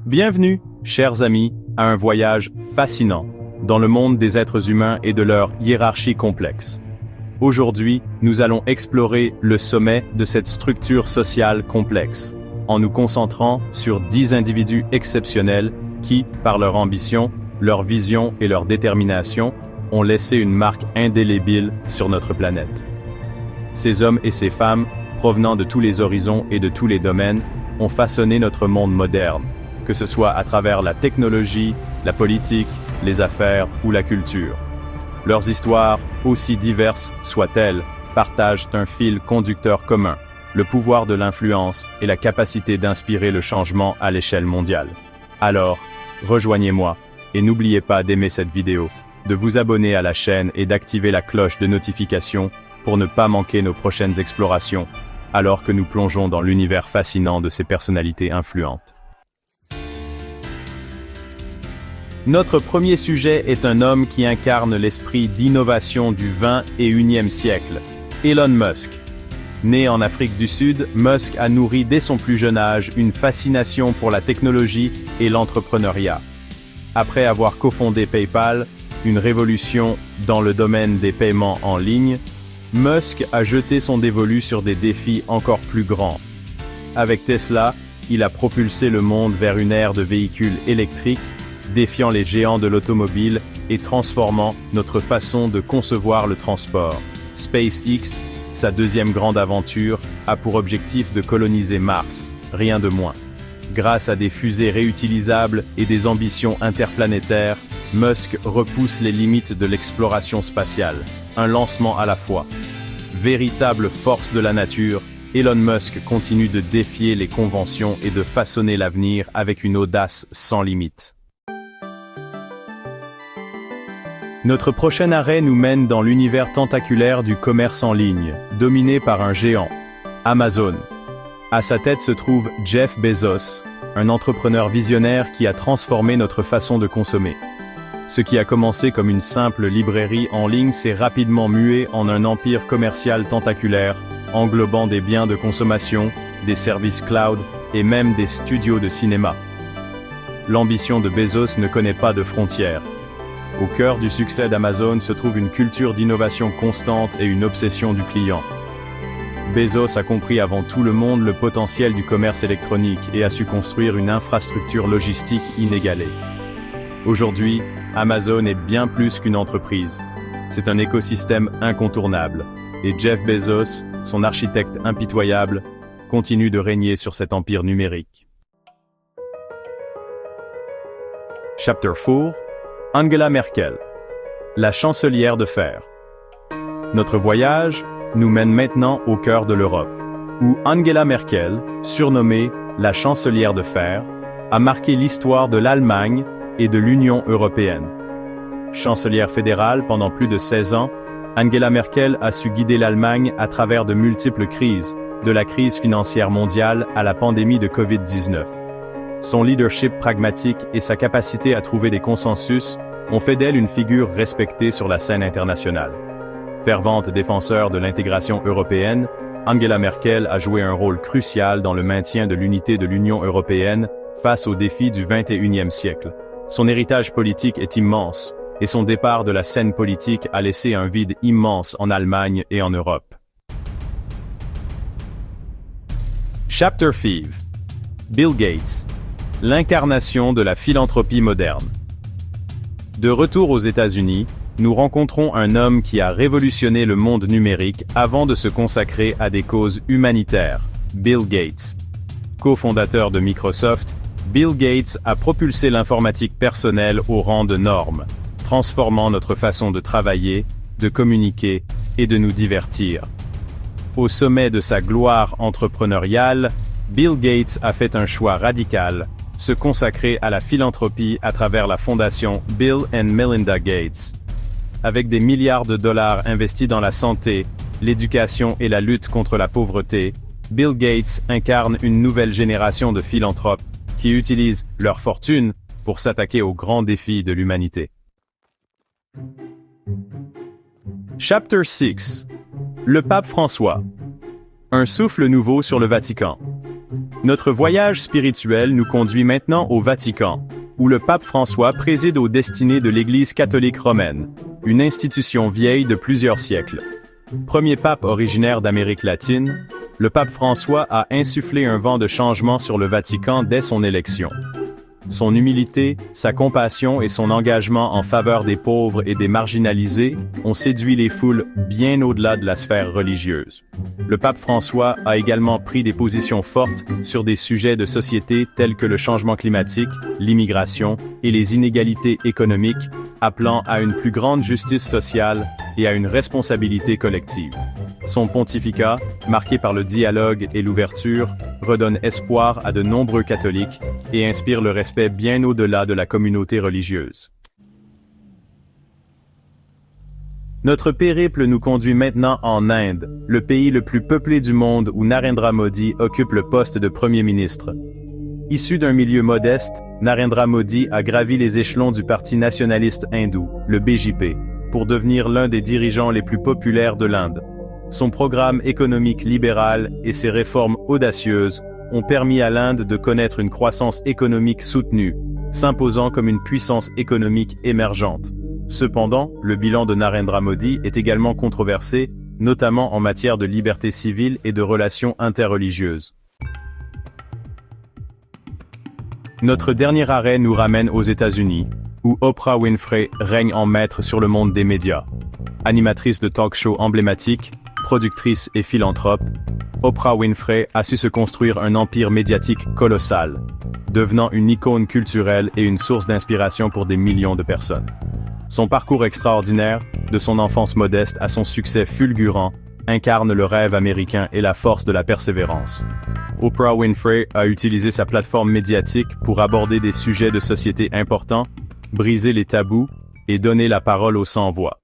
Bienvenue, chers amis, à un voyage fascinant dans le monde des êtres humains et de leur hiérarchie complexe. Aujourd'hui, nous allons explorer le sommet de cette structure sociale complexe, en nous concentrant sur 10 individus exceptionnels qui, par leur ambition, leur vision et leur détermination, ont laissé une marque indélébile sur notre planète. Ces hommes et ces femmes, provenant de tous les horizons et de tous les domaines, ont façonné notre monde moderne, que ce soit à travers la technologie, la politique, les affaires ou la culture. Leurs histoires, aussi diverses soient-elles, partagent un fil conducteur commun, le pouvoir de l'influence et la capacité d'inspirer le changement à l'échelle mondiale. Alors, rejoignez-moi, et n'oubliez pas d'aimer cette vidéo, de vous abonner à la chaîne et d'activer la cloche de notification pour ne pas manquer nos prochaines explorations, alors que nous plongeons dans l'univers fascinant de ces personnalités influentes. Notre premier sujet est un homme qui incarne l'esprit d'innovation du 21e siècle, Elon Musk. Né en Afrique du Sud, Musk a nourri dès son plus jeune âge une fascination pour la technologie et l'entrepreneuriat. Après avoir cofondé PayPal, une révolution dans le domaine des paiements en ligne, Musk a jeté son dévolu sur des défis encore plus grands. Avec Tesla, il a propulsé le monde vers une ère de véhicules électriques, défiant les géants de l'automobile et transformant notre façon de concevoir le transport. SpaceX, sa deuxième grande aventure, a pour objectif de coloniser Mars, rien de moins. Grâce à des fusées réutilisables et des ambitions interplanétaires, Musk repousse les limites de l'exploration spatiale, un lancement à la fois. Véritable force de la nature, Elon Musk continue de défier les conventions et de façonner l'avenir avec une audace sans limite. Notre prochain arrêt nous mène dans l'univers tentaculaire du commerce en ligne, dominé par un géant, Amazon. À sa tête se trouve Jeff Bezos, un entrepreneur visionnaire qui a transformé notre façon de consommer. Ce qui a commencé comme une simple librairie en ligne s'est rapidement mué en un empire commercial tentaculaire, englobant des biens de consommation, des services cloud et même des studios de cinéma. L'ambition de Bezos ne connaît pas de frontières. Au cœur du succès d'Amazon se trouve une culture d'innovation constante et une obsession du client. Bezos a compris avant tout le monde le potentiel du commerce électronique et a su construire une infrastructure logistique inégalée. Aujourd'hui, Amazon est bien plus qu'une entreprise. C'est un écosystème incontournable. Et Jeff Bezos, son architecte impitoyable, continue de régner sur cet empire numérique. Chapter 4. Angela Merkel, la chancelière de fer. Notre voyage nous mène maintenant au cœur de l'Europe, où Angela Merkel, surnommée la chancelière de fer, a marqué l'histoire de l'Allemagne et de l'Union européenne. Chancelière fédérale pendant plus de 16 ans, Angela Merkel a su guider l'Allemagne à travers de multiples crises, de la crise financière mondiale à la pandémie de Covid-19. Son leadership pragmatique et sa capacité à trouver des consensus ont fait d'elle une figure respectée sur la scène internationale. Fervente défenseur de l'intégration européenne, Angela Merkel a joué un rôle crucial dans le maintien de l'unité de l'Union européenne face aux défis du XXIe siècle. Son héritage politique est immense, et son départ de la scène politique a laissé un vide immense en Allemagne et en Europe. Chapter 5. Bill Gates, l'incarnation de la philanthropie moderne. De retour aux États-Unis, nous rencontrons un homme qui a révolutionné le monde numérique avant de se consacrer à des causes humanitaires, Bill Gates. Co-fondateur de Microsoft, Bill Gates a propulsé l'informatique personnelle au rang de norme, transformant notre façon de travailler, de communiquer et de nous divertir. Au sommet de sa gloire entrepreneuriale, Bill Gates a fait un choix radical, se consacrer à la philanthropie à travers la fondation Bill and Melinda Gates. Avec des milliards de dollars investis dans la santé, l'éducation et la lutte contre la pauvreté, Bill Gates incarne une nouvelle génération de philanthropes qui utilisent leur fortune pour s'attaquer aux grands défis de l'humanité. Chapter 6. Le pape François. Un souffle nouveau sur le Vatican. Notre voyage spirituel nous conduit maintenant au Vatican, où le pape François préside aux destinées de l'Église catholique romaine, une institution vieille de plusieurs siècles. Premier pape originaire d'Amérique latine, le pape François a insufflé un vent de changement sur le Vatican dès son élection. Son humilité, sa compassion et son engagement en faveur des pauvres et des marginalisés ont séduit les foules bien au-delà de la sphère religieuse. Le pape François a également pris des positions fortes sur des sujets de société tels que le changement climatique, l'immigration et les inégalités économiques, appelant à une plus grande justice sociale et à une responsabilité collective. Son pontificat, marqué par le dialogue et l'ouverture, redonne espoir à de nombreux catholiques et inspire le respect bien au-delà de la communauté religieuse. Notre périple nous conduit maintenant en Inde, le pays le plus peuplé du monde où Narendra Modi occupe le poste de Premier ministre. Issu d'un milieu modeste, Narendra Modi a gravi les échelons du parti nationaliste hindou, le BJP, pour devenir l'un des dirigeants les plus populaires de l'Inde. Son programme économique libéral et ses réformes audacieuses ont permis à l'Inde de connaître une croissance économique soutenue, s'imposant comme une puissance économique émergente. Cependant, le bilan de Narendra Modi est également controversé, notamment en matière de liberté civile et de relations interreligieuses. Notre dernier arrêt nous ramène aux États-Unis, où Oprah Winfrey règne en maître sur le monde des médias. Animatrice de talk-show emblématiques, productrice et philanthrope, Oprah Winfrey a su se construire un empire médiatique colossal, devenant une icône culturelle et une source d'inspiration pour des millions de personnes. Son parcours extraordinaire, de son enfance modeste à son succès fulgurant, incarne le rêve américain et la force de la persévérance. Oprah Winfrey a utilisé sa plateforme médiatique pour aborder des sujets de société importants, briser les tabous et donner la parole aux sans-voix.